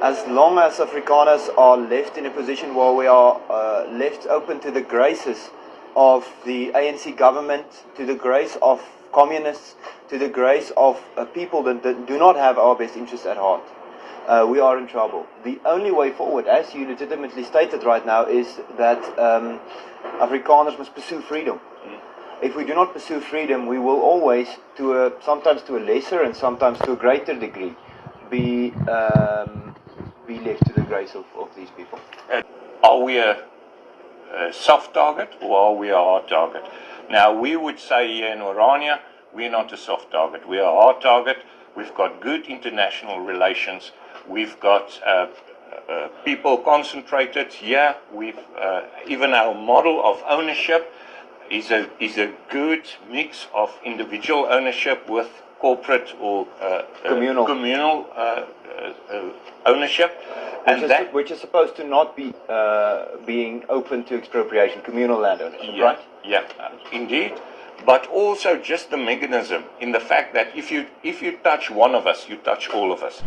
as long as Afrikaners are left in a position where we are left open to the graces of the ANC government, to the grace of communists, to the grace of people that do not have our best interests at heart, we are in trouble. The only way forward, as you legitimately stated right now, is that Afrikaners must pursue freedom. If we do not pursue freedom, we will always, sometimes to a lesser and sometimes to a greater degree, be left to the grace of these people. Are we a soft target or are we a hard target? Now, we would say here in Orania, we're not a soft target. We are a hard target. We've got good international relations. We've got people concentrated here. We've even our model of ownership is a good mix of individual ownership with corporate or communal ownership, which is supposed to not be being open to expropriation, communal land ownership, right? Yeah, indeed. But also just the mechanism in the fact that if you touch one of us, you touch all of us.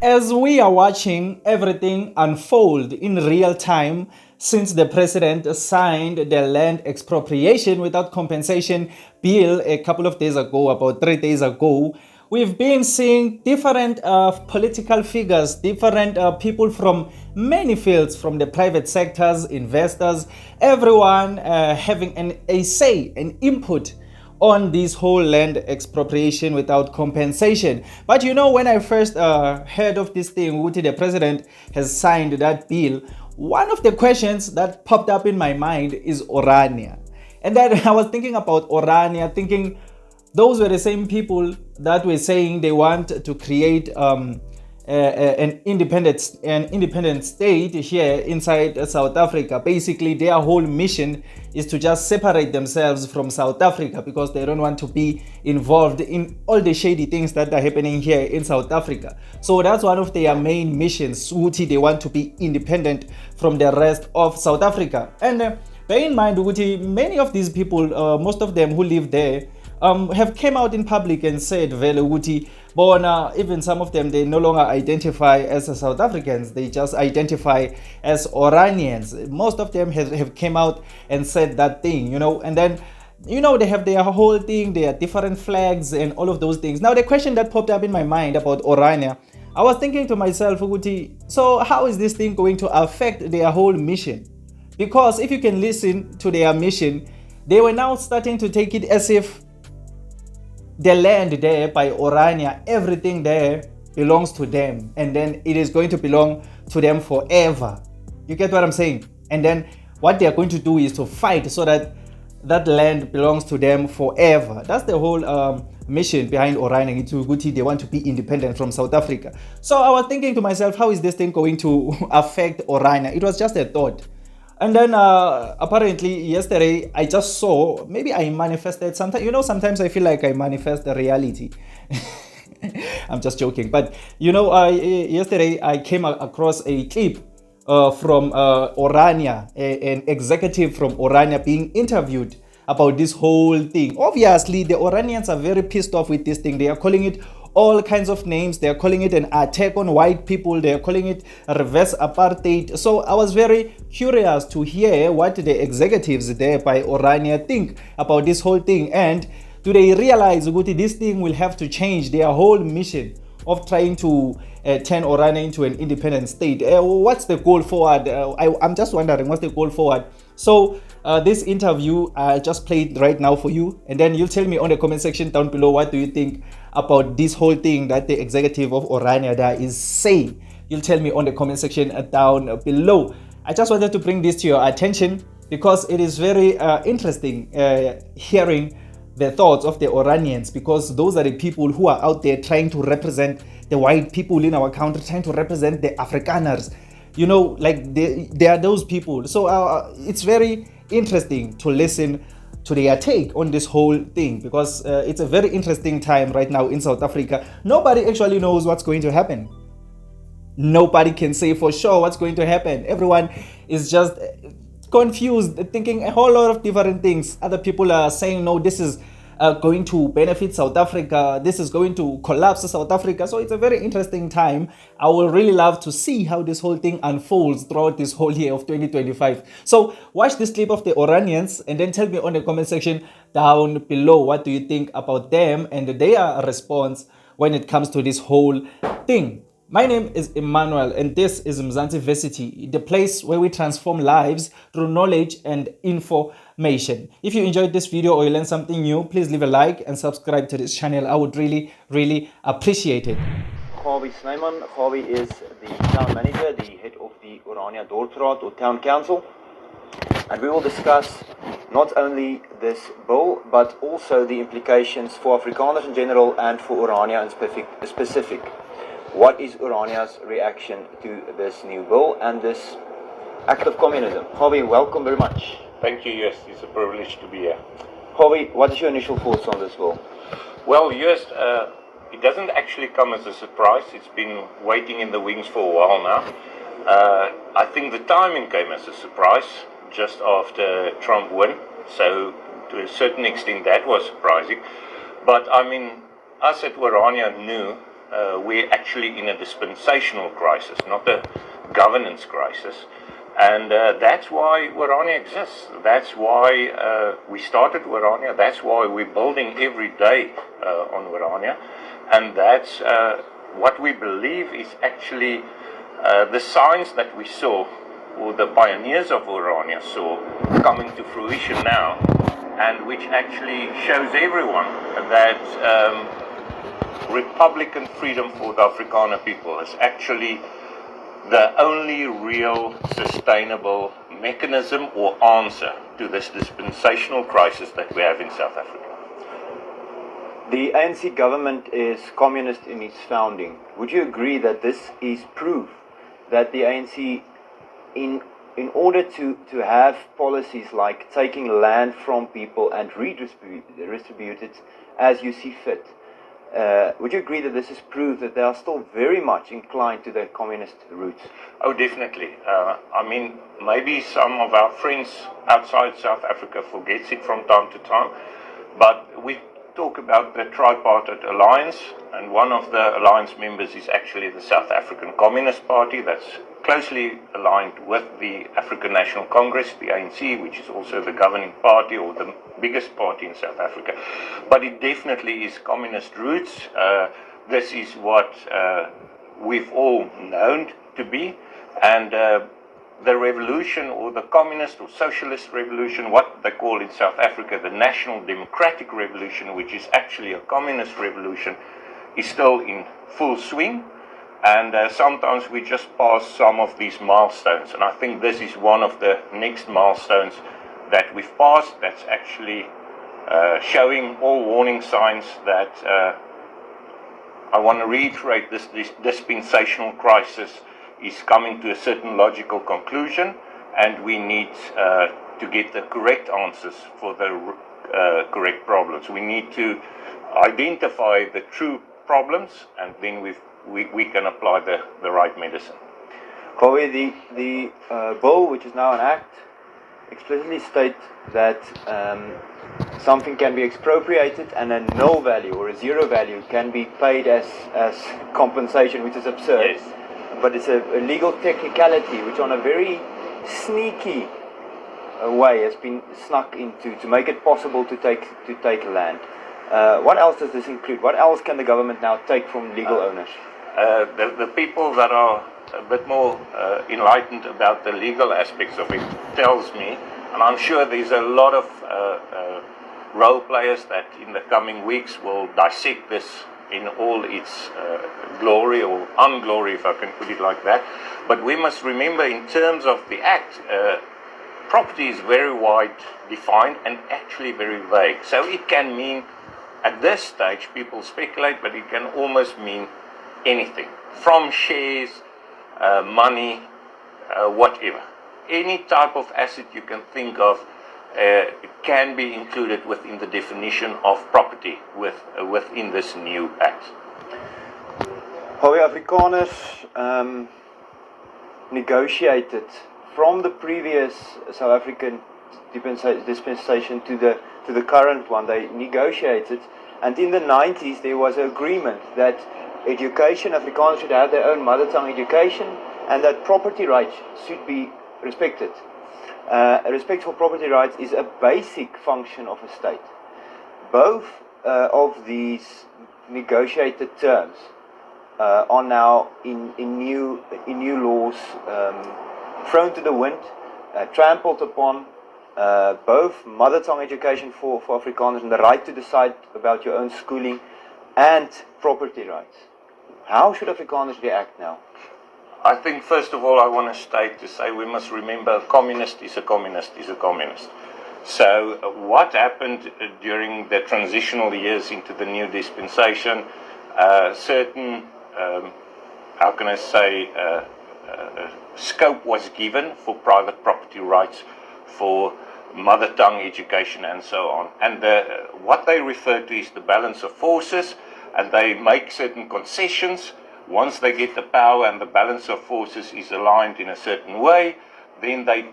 As we are watching everything unfold in real time since the president signed the land expropriation without compensation bill a couple of days ago, about 3 days ago, we've been seeing different political figures, different people from many fields, from the private sectors, investors, everyone having a say, an input on this whole land expropriation without compensation. But you know, when I first heard of this thing, the president has signed that bill, one of the questions that popped up in my mind is Orania. And then I was thinking about Orania, thinking those were the same people that were saying they want to create an independent state here inside South Africa. Basically, their whole mission is to just separate themselves from South Africa because they don't want to be involved in all the shady things that are happening here in South Africa. So that's one of their main missions. They want to be independent from the rest of South Africa. And bear in mind, many of these people, most of them who live there, have came out in public and said, even some of them, they no longer identify as South Africans, they just identify as Oranians. Most of them have came out and said that thing, and then, they have their whole thing, their different flags and all of those things. Now, the question that popped up in my mind about Orania, I was thinking to myself, so how is this thing going to affect their whole mission? Because if you can listen to their mission, they were now starting to take it as if the land there by Orania, everything there belongs to them, and then it is going to belong to them forever. You get what I'm saying? And then what they are going to do is to fight so that that land belongs to them forever. That's the whole mission behind Orania. They want to be independent from South Africa. So I was thinking to myself, how is this thing going to affect Orania? It was just a thought. And then apparently yesterday I just saw, maybe I manifested something. Sometimes I feel like I manifest the reality. I'm just joking. But yesterday I came across a clip from Orania, an executive from Orania being interviewed about this whole thing. Obviously, the Oranians are very pissed off with this thing. They are calling it all kinds of names. They are calling it an attack on white people. They are calling it a reverse apartheid. So I was very curious to hear what the executives there by Orania think about this whole thing. And do they realize this thing will have to change their whole mission of trying to turn Orania into an independent state? What's the goal forward? I'm just wondering, what's the goal forward? So this interview I just played right now for you, and then you'll tell me on the comment section down below, what do you think about this whole thing that the executive of Orania there is saying. You'll tell me on the comment section down below. I just wanted to bring this to your attention because it is very interesting hearing the thoughts of the Oranians, because those are the people who are out there trying to represent the white people in our country, trying to represent the Afrikaners. They are those people. So it's very interesting to listen to their take on this whole thing, because it's a very interesting time right now in South Africa. Nobody actually knows what's going to happen. Nobody can say for sure what's going to happen. Everyone is just confused, thinking a whole lot of different things. Other people are saying, no, this is going to benefit South Africa, this is going to collapse South Africa. So it's a very interesting time. I will really love to see how this whole thing unfolds throughout this whole year of 2025. So watch this clip of the Oranians and then tell me on the comment section down below, what do you think about them and their response when it comes to this whole thing. My name is Emmanuel and this is Mzansi Versity, the place where we transform lives through knowledge and information. If you enjoyed this video or you learned something new, please leave a like and subscribe to this channel. I would really appreciate it. Gawie Snyman. Gawie is the town manager, the head of the Orania Dorpsraad or town council. And we will discuss not only this bill, but also the implications for Afrikaners in general and for Orania in specific. What is Orania's reaction to this new bill and this act of communism? Gawie, welcome very much. Thank you, yes, it's a privilege to be here. Gawie, what is your initial thoughts on this bill? Well, yes, it doesn't actually come as a surprise. It's been waiting in the wings for a while now. I think the timing came as a surprise just after Trump won, so to a certain extent that was surprising. But I mean, us at Orania knew we're actually in a dispensational crisis, not a governance crisis. And that's why Orania exists. That's why we started Orania. That's why we're building every day on Orania. And that's what we believe is actually the signs that we saw, or the pioneers of Orania saw, coming to fruition now, and which actually shows everyone that Republican freedom for the Afrikaner people is actually the only real sustainable mechanism or answer to this dispensational crisis that we have in South Africa. The ANC government is communist in its founding. Would you agree that this is proof that the ANC, in order to have policies like taking land from people and redistribute it as you see fit, would you agree that this is proof that they are still very much inclined to their communist roots? Oh, definitely. I mean, maybe some of our friends outside South Africa forgets it from time to time, but we talk about the tripartite alliance, and one of the alliance members is actually the South African Communist Party that's closely aligned with the African National Congress, the ANC, which is also the governing party or the biggest party in South Africa. But it definitely is communist roots. This is what we've all known to be, and the revolution, or the communist or socialist revolution, what they call in South Africa the National Democratic Revolution, which is actually a communist revolution, is still in full swing. And sometimes we just pass some of these milestones, and I think this is one of the next milestones that we've passed, that's actually showing all warning signs that I want to reiterate, this dispensational crisis is coming to a certain logical conclusion, and we need to get the correct answers for the correct problems. We need to identify the true problems, and then we can apply the right medicine. Gawie, the bill, which is now an act, explicitly states that something can be expropriated and a null value or a zero value can be paid as compensation, which is absurd. Yes. But it's a legal technicality which on a very sneaky way has been snuck into to make it possible to take land. What else does this include? What else can the government now take from legal owners? The people that are a bit more enlightened about the legal aspects of it tells me, and I'm sure there's a lot of role players that in the coming weeks will dissect this in all its glory or unglory, if I can put it like that. But we must remember, in terms of the act, property is very wide defined and actually very vague. So it can mean, at this stage, people speculate, but it can almost mean anything, from shares, money, whatever. Any type of asset you can think of can be included within the definition of property within this new act. Gawie, Afrikaners negotiated from the previous South African dispensation to the current one. They negotiated, and in the 90s there was an agreement that education, Afrikaners should have their own mother tongue education, and that property rights should be respected. Respect for property rights is a basic function of a state. Both of these negotiated terms are now in new laws, thrown to the wind, trampled upon. Both mother tongue education for Afrikaners and the right to decide about your own schooling and property rights. How should Afrikaners react now? I think, first of all, I want to say we must remember a communist is a communist is a communist. So what happened during the transitional years into the new dispensation, certain, how can I say, scope was given for private property rights, for mother tongue education and so on. And what they refer to is the balance of forces, and they make certain concessions. Once they get the power and the balance of forces is aligned in a certain way, then they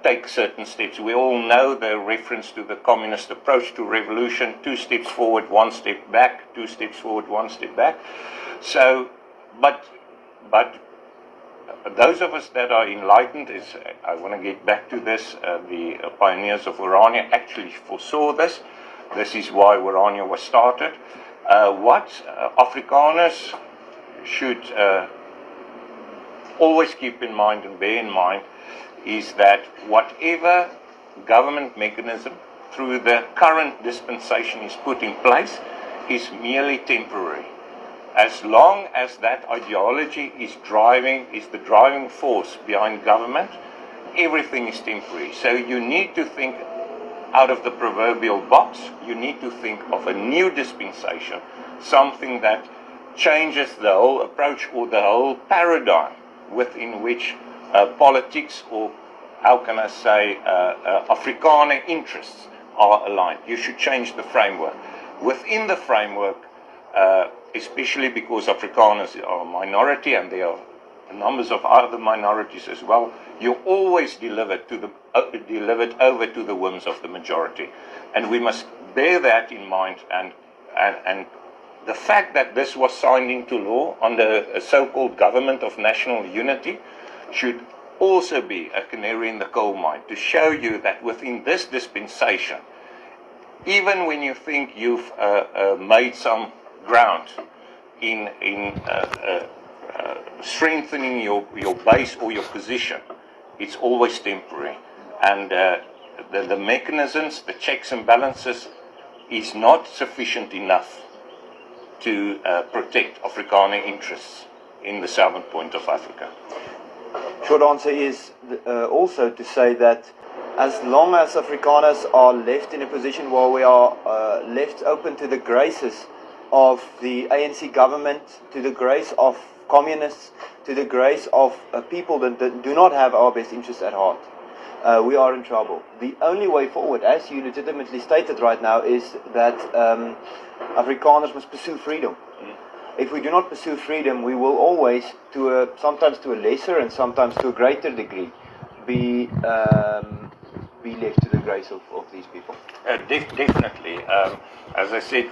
take certain steps. We all know the reference to the communist approach to revolution: 2 steps forward, 1 step back, 2 steps forward, 1 step back. So, but those of us that are enlightened, I want to get back to this, the pioneers of Orania actually foresaw this. This is why Orania was started. What Afrikaners should always keep in mind and bear in mind is that whatever government mechanism through the current dispensation is put in place is merely temporary. As long as that ideology is the driving force behind government, everything is temporary. So you need to think out of the proverbial box. You need to think of a new dispensation, something that changes the whole approach or the whole paradigm within which politics, or how can I say, Afrikaner interests are aligned. You should change the framework. Within the framework, especially because Afrikaners are a minority and there are numbers of other minorities as well, you always delivered over to the whims of the majority. And we must bear that in mind, and the fact that this was signed into law under a so-called government of national unity should also be a canary in the coal mine, to show you that within this dispensation, even when you think you've made some ground in strengthening your base or your position, it's always temporary. And the mechanisms, the checks and balances is not sufficient enough to protect Afrikaner interests in the southern point of Africa. Short answer is also to say that as long as Afrikaners are left in a position where we are left open to the graces of the ANC government, to the grace of communists, to the grace of people that do not have our best interests at heart, we are in trouble. The only way forward, as you legitimately stated right now, is that Afrikaners must pursue freedom. If we do not pursue freedom, we will always, sometimes to a lesser and sometimes to a greater degree, be left to the grace of these people. Definitely. As I said,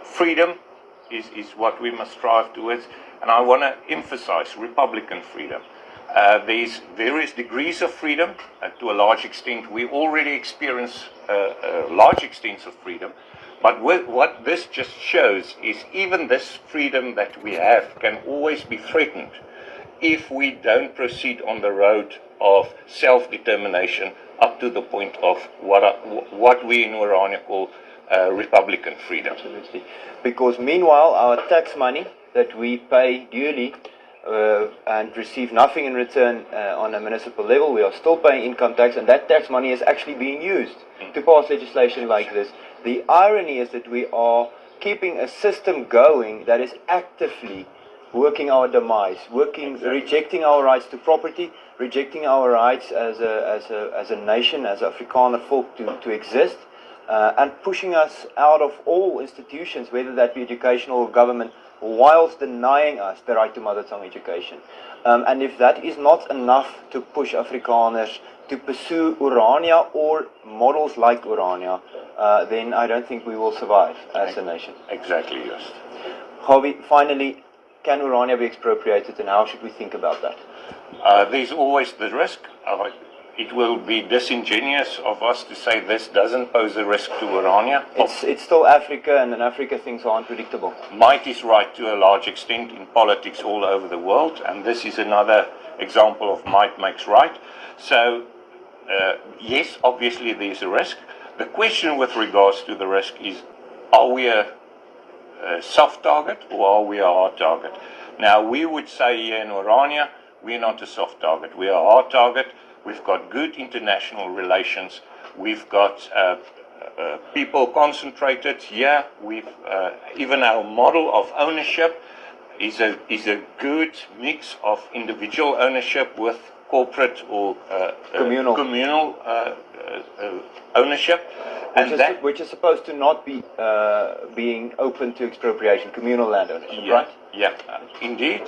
freedom is what we must strive towards, and I want to emphasize Republican freedom. There's various degrees of freedom. To a large extent, we already experience large extents of freedom. But what this just shows is even this freedom that we have can always be threatened if we don't proceed on the road of self-determination up to the point of what we in Orania call Republican freedom. Absolutely. Because meanwhile, our tax money that we pay duly and receive nothing in return on a municipal level, we are still paying income tax, and that tax money is actually being used to pass legislation like this. The irony is that we are keeping a system going that is actively working our demise, rejecting our rights to property, rejecting our rights as a nation, as Afrikaner folk to exist, and pushing us out of all institutions, whether that be educational or government whilst denying us the right to mother tongue education. And if that is not enough to push Afrikaners to pursue Orania or models like Orania, then I don't think we will survive as a nation. Exactly, yes. Hobby, finally, can Orania be expropriated, and how should we think about that? There's always the risk. It will be disingenuous of us to say this doesn't pose a risk to Orania. It's still Africa, and in Africa things are unpredictable. Might is right to a large extent in politics all over the world, and this is another example of might makes right. So, yes, obviously there's a risk. The question with regards to the risk is, are we a soft target or are we a hard target? Now, we would say here in Orania, we're not a soft target. We are a hard target. We've got good international relations. We've got people concentrated here. We've even our model of ownership is a good mix of individual ownership with corporate or communal ownership, which is supposed to not be being open to expropriation, communal land ownership, yeah, right? Yeah, indeed.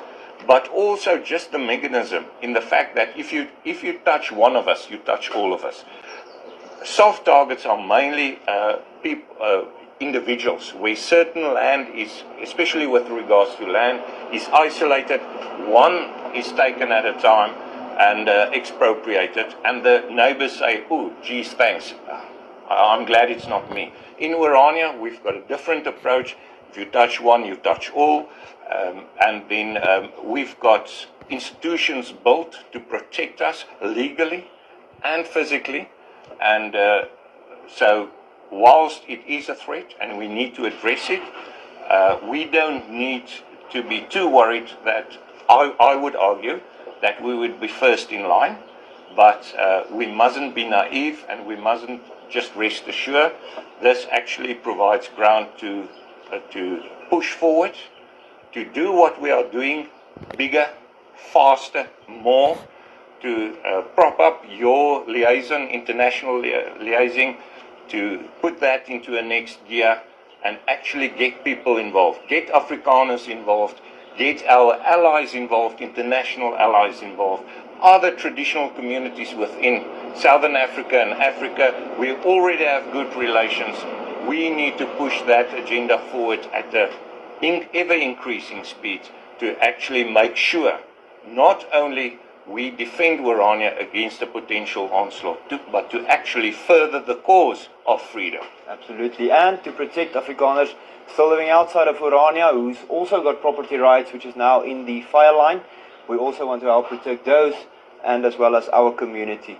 But also just the mechanism in the fact that if you touch one of us, you touch all of us. Soft targets are mainly individuals, where certain land is, especially with regards to land, is isolated. One is taken at a time and expropriated, and the neighbors say, "Oh, geez, thanks. I'm glad it's not me." In Orania, we've got a different approach. If you touch one, you touch all. And then we've got institutions built to protect us legally and physically. And so whilst it is a threat and we need to address it, we don't need to be too worried that I would argue that we would be first in line. But we mustn't be naive, and we mustn't just rest assured. This actually provides ground to push forward, to do what we are doing bigger, faster, more, to prop up your liaison, international liaising, to put that into a next gear and actually get people involved, get Afrikaners involved, get our allies involved, international allies involved, other traditional communities within Southern Africa and Africa. We already have good relations. We need to push that agenda forward at a ever-increasing speed to actually make sure not only we defend Orania against a potential onslaught, but to actually further the cause of freedom. Absolutely, and to protect Afrikaners still living outside of Orania, who's also got property rights, which is now in the fire line. We also want to help protect those, and as well as our community.